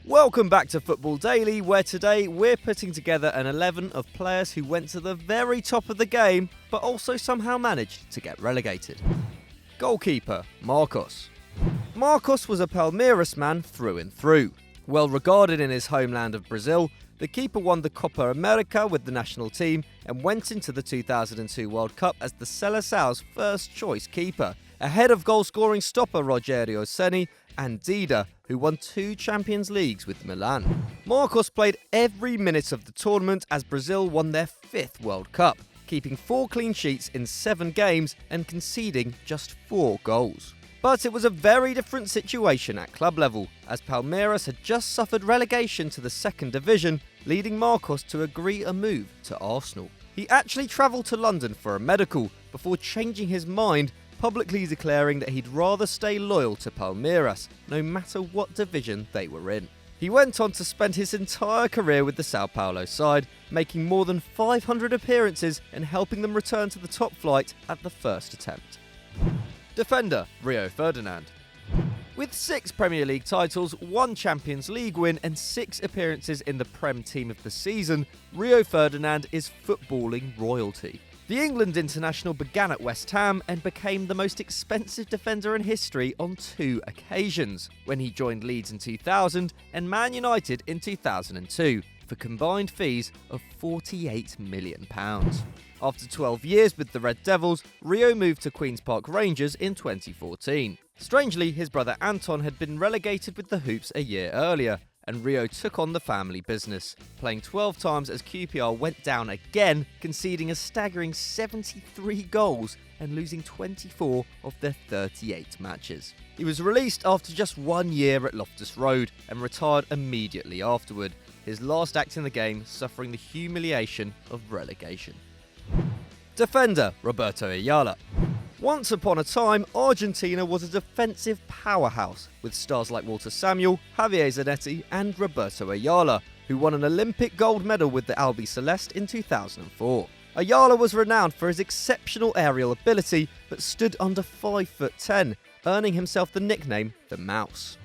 Welcome back to Football Daily, where today we're putting together an 11 of players who went to the very top of the game, but also somehow managed to get relegated. Goalkeeper, Marcos. Marcos was a Palmeiras man through and through. Well regarded in his homeland of Brazil, the keeper won the Copa America with the national team and went into the 2002 World Cup as the Seleção's first choice keeper, ahead of goal-scoring stopper Rogério Ceni and Dida, who won 2 Champions Leagues with Milan. Marcos played every minute of the tournament as Brazil won their 5th World Cup, keeping 4 clean sheets in 7 games and conceding just 4 goals. But it was a very different situation at club level, as Palmeiras had just suffered relegation to the 2nd division, leading Marcos to agree a move to Arsenal. He actually travelled to London for a medical before changing his mind, publicly declaring that he'd rather stay loyal to Palmeiras, no matter what division they were in. He went on to spend his entire career with the Sao Paulo side, making more than 500 appearances and helping them return to the top flight at the first attempt. Defender, Rio Ferdinand. With 6 Premier League titles, 1 Champions League win and 6 appearances in the Prem team of the season, Rio Ferdinand is footballing royalty. The England international began at West Ham and became the most expensive defender in history on 2 occasions, when he joined Leeds in 2000 and Man United in 2002, for combined fees of £48 million. After 12 years with the Red Devils, Rio moved to Queen's Park Rangers in 2014. Strangely, his brother Anton had been relegated with the Hoops a year earlier, and Rio took on the family business, playing 12 times as QPR went down again, conceding a staggering 73 goals and losing 24 of their 38 matches. He was released after just 1 year at Loftus Road and retired immediately afterward, his last act in the game suffering the humiliation of relegation. Defender, Roberto Ayala. Once upon a time, Argentina was a defensive powerhouse, with stars like Walter Samuel, Javier Zanetti and Roberto Ayala, who won an Olympic gold medal with the Albiceleste in 2004. Ayala was renowned for his exceptional aerial ability, but stood under 5'10", earning himself the nickname the Mouse.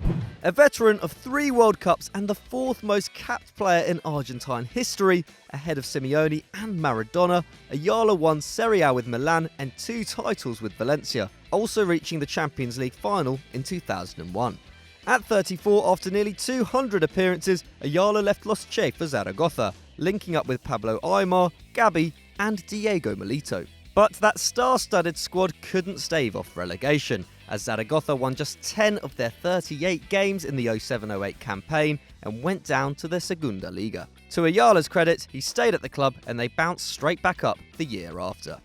A veteran of 3 World Cups and the 4th most capped player in Argentine history, ahead of Simeone and Maradona, Ayala won Serie A with Milan and 2 titles with Valencia, also reaching the Champions League final in 2001. At 34, after nearly 200 appearances, Ayala left Los Che for Zaragoza, linking up with Pablo Aimar, Gabi and Diego Milito. But that star-studded squad couldn't stave off relegation, as Zaragoza won just 10 of their 38 games in the 07-08 campaign and went down to the Segunda Liga. To Ayala's credit, he stayed at the club and they bounced straight back up the year after.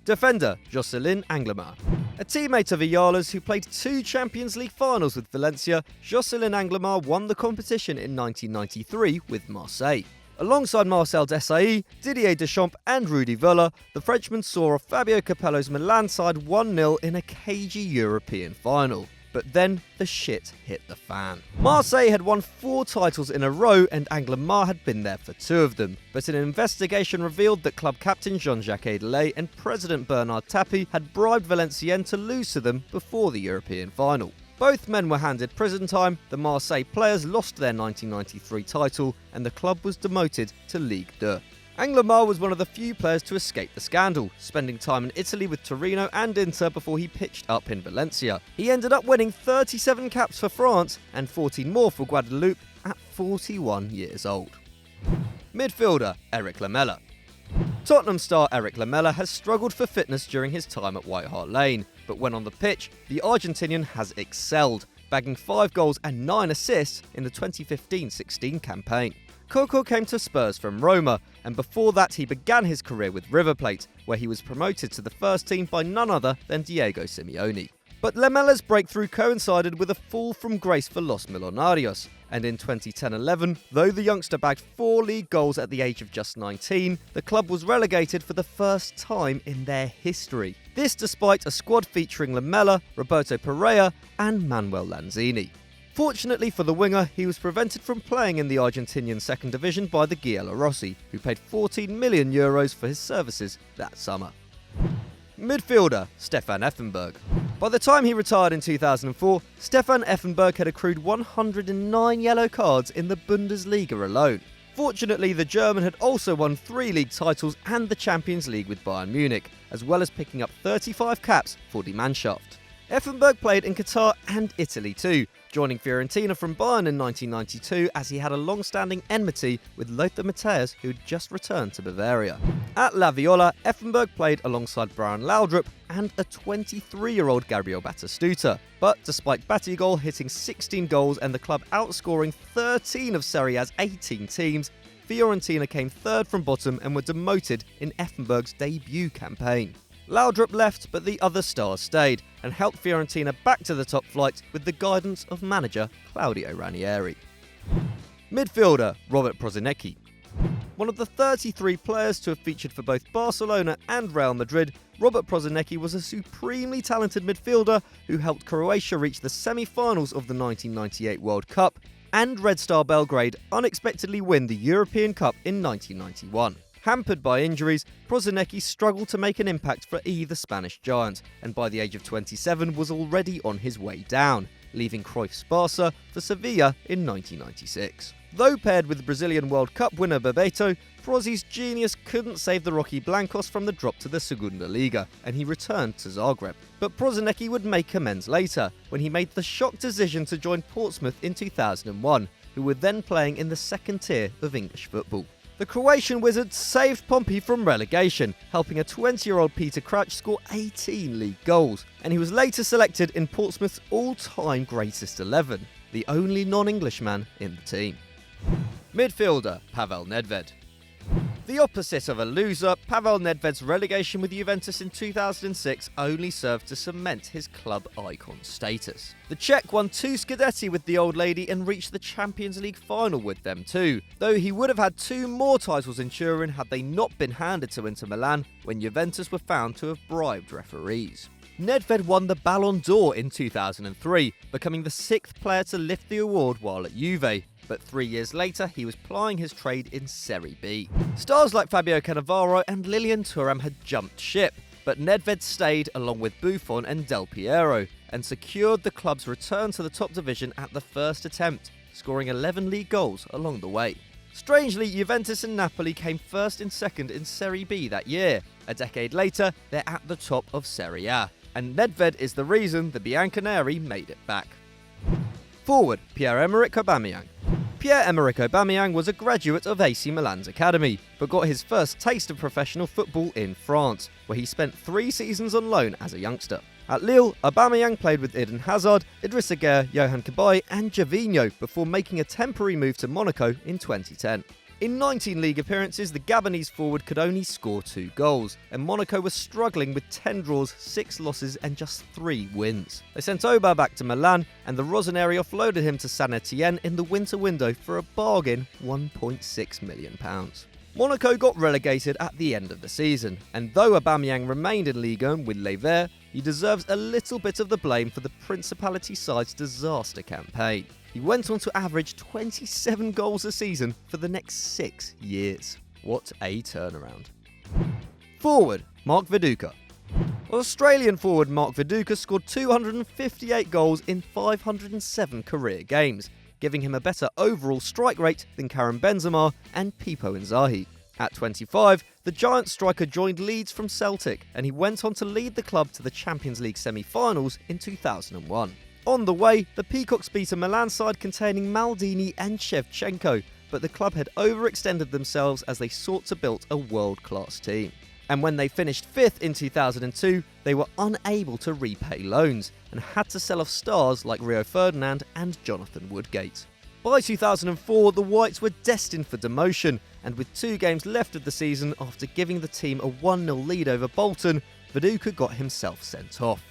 Defender, Jocelyn Anglemar. A teammate of Ayala's who played 2 Champions League finals with Valencia, Jocelyn Anglemar won the competition in 1993 with Marseille. Alongside Marcel Desailly, Didier Deschamps and Rudi Völler, the Frenchman saw Fabio Capello's Milan side 1-0 in a cagey European final. But then the shit hit the fan. Marseille had won 4 titles in a row and Anglemar had been there for 2 of them, but an investigation revealed that club captain Jean-Jacques Delay and president Bernard Tapie had bribed Valenciennes to lose to them before the European final. Both men were handed prison time, the Marseille players lost their 1993 title, and the club was demoted to Ligue 2. Anglemar was one of the few players to escape the scandal, spending time in Italy with Torino and Inter before he pitched up in Valencia. He ended up winning 37 caps for France and 14 more for Guadeloupe at 41 years old. Midfielder, Eric Lamela. Tottenham star Eric Lamela has struggled for fitness during his time at White Hart Lane, but when on the pitch, the Argentinian has excelled, bagging 5 goals and 9 assists in the 2015-16 campaign. Coco came to Spurs from Roma, and before that he began his career with River Plate, where he was promoted to the first team by none other than Diego Simeone. But Lamela's breakthrough coincided with a fall from grace for Los Millonarios, and in 2010-11, though the youngster bagged 4 league goals at the age of just 19, the club was relegated for the first time in their history. This despite a squad featuring Lamela, Roberto Pereira and Manuel Lanzini. Fortunately for the winger, he was prevented from playing in the Argentinian second division by the Giallorossi, who paid €14 million for his services that summer. Midfielder Stefan Effenberg. By the time he retired in 2004, Stefan Effenberg had accrued 109 yellow cards in the Bundesliga alone. Fortunately, the German had also won 3 league titles and the Champions League with Bayern Munich, as well as picking up 35 caps for Die Mannschaft. Effenberg played in Qatar and Italy too, joining Fiorentina from Bayern in 1992 as he had a long-standing enmity with Lothar Matthäus, who had just returned to Bavaria. At La Viola, Effenberg played alongside Brian Laudrup and a 23-year-old Gabriel Batistuta. But despite Batigol hitting 16 goals and the club outscoring 13 of Serie A's 18 teams, Fiorentina came third from bottom and were demoted in Effenberg's debut campaign. Laudrup left, but the other stars stayed and helped Fiorentina back to the top flight with the guidance of manager Claudio Ranieri. Midfielder Robert Prosinecki. One of the 33 players to have featured for both Barcelona and Real Madrid, Robert Prosinecki was a supremely talented midfielder who helped Croatia reach the semi-finals of the 1998 World Cup and Red Star Belgrade unexpectedly win the European Cup in 1991. Hampered by injuries, Prosinecki struggled to make an impact for either Spanish giant, and by the age of 27 was already on his way down, leaving Cruyff's Barca for Sevilla in 1996. Though paired with Brazilian World Cup winner Bebeto, Prosi's genius couldn't save the Rocky Blancos from the drop to the Segunda Liga, and he returned to Zagreb. But Prosinecki would make amends later, when he made the shock decision to join Portsmouth in 2001, who were then playing in the second tier of English football. The Croatian wizard saved Pompey from relegation, helping a 20-year-old Peter Crouch score 18 league goals, and he was later selected in Portsmouth's all-time greatest 11, the only non-Englishman in the team. Midfielder Pavel Nedved. The opposite of a loser, Pavel Nedved's relegation with Juventus in 2006 only served to cement his club icon status. The Czech won 2 Scudetti with the Old Lady and reached the Champions League final with them too, though he would have had 2 more titles in Turin had they not been handed to Inter Milan when Juventus were found to have bribed referees. Nedved won the Ballon d'Or in 2003, becoming the 6th player to lift the award while at Juve. But 3 years later, he was plying his trade in Serie B. Stars like Fabio Cannavaro and Lilian Thuram had jumped ship, but Nedved stayed along with Buffon and Del Piero, and secured the club's return to the top division at the first attempt, scoring 11 league goals along the way. Strangely, Juventus and Napoli came first and second in Serie B that year. A decade later, they're at the top of Serie A, and Nedved is the reason the Bianconeri made it back. Forward, Pierre-Emerick Aubameyang. Pierre-Emerick Aubameyang was a graduate of AC Milan's academy, but got his first taste of professional football in France, where he spent 3 seasons on loan as a youngster. At Lille, Aubameyang played with Eden Hazard, Idrissa Gueye, Johan Cabaye and Gervinho before making a temporary move to Monaco in 2010. In 19 league appearances, the Gabonese forward could only score 2 goals, and Monaco was struggling with 10 draws, 6 losses and just 3 wins. They sent Aubameyang back to Milan, and the Rossoneri offloaded him to Saint Etienne in the winter window for a bargain £1.6 million. Monaco got relegated at the end of the season, and though Aubameyang remained in Ligue 1 with Les Verts, he deserves a little bit of the blame for the Principality side's disaster campaign. He went on to average 27 goals a season for the next 6 years. What a turnaround. Forward, Mark Viduka. Australian forward Mark Viduka scored 258 goals in 507 career games, giving him a better overall strike rate than Karim Benzema and Pipo Inzaghi. At 25, the Giant striker joined Leeds from Celtic, and he went on to lead the club to the Champions League semi-finals in 2001. On the way, the Peacocks beat a Milan side containing Maldini and Shevchenko, but the club had overextended themselves as they sought to build a world-class team. And when they finished 5th in 2002, they were unable to repay loans and had to sell off stars like Rio Ferdinand and Jonathan Woodgate. By 2004, the Whites were destined for demotion, and with 2 games left of the season after giving the team a 1-0 lead over Bolton, Viduka got himself sent off.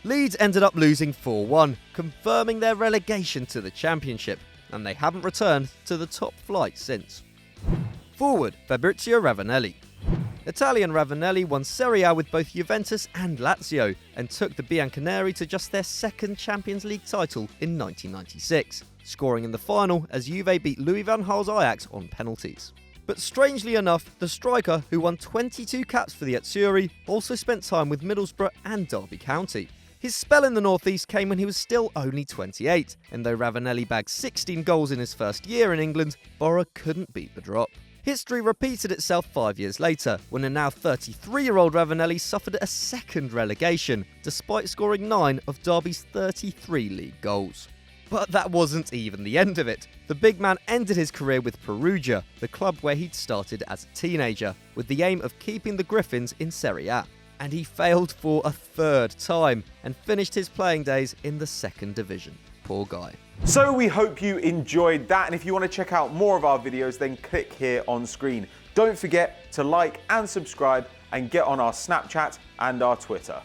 Leeds ended up losing 4-1, confirming their relegation to the Championship, and they haven't returned to the top flight since. Forward, Fabrizio Ravanelli. Italian Ravanelli won Serie A with both Juventus and Lazio, and took the Bianconeri to just their 2nd Champions League title in 1996, scoring in the final as Juve beat Louis van Gaal's Ajax on penalties. But strangely enough, the striker, who won 22 caps for the Azzurri, also spent time with Middlesbrough and Derby County. His spell in the northeast came when he was still only 28, and though Ravanelli bagged 16 goals in his first year in England, Borough couldn't beat the drop. History repeated itself 5 years later, when the now 33-year-old Ravanelli suffered a second relegation, despite scoring 9 of Derby's 33 league goals. But that wasn't even the end of it. The big man ended his career with Perugia, the club where he'd started as a teenager, with the aim of keeping the Griffins in Serie A. And he failed for a third time, and finished his playing days in the second division. Poor guy. So we hope you enjoyed that, and if you want to check out more of our videos, then click here on screen. Don't forget to like and subscribe, and get on our Snapchat and our Twitter.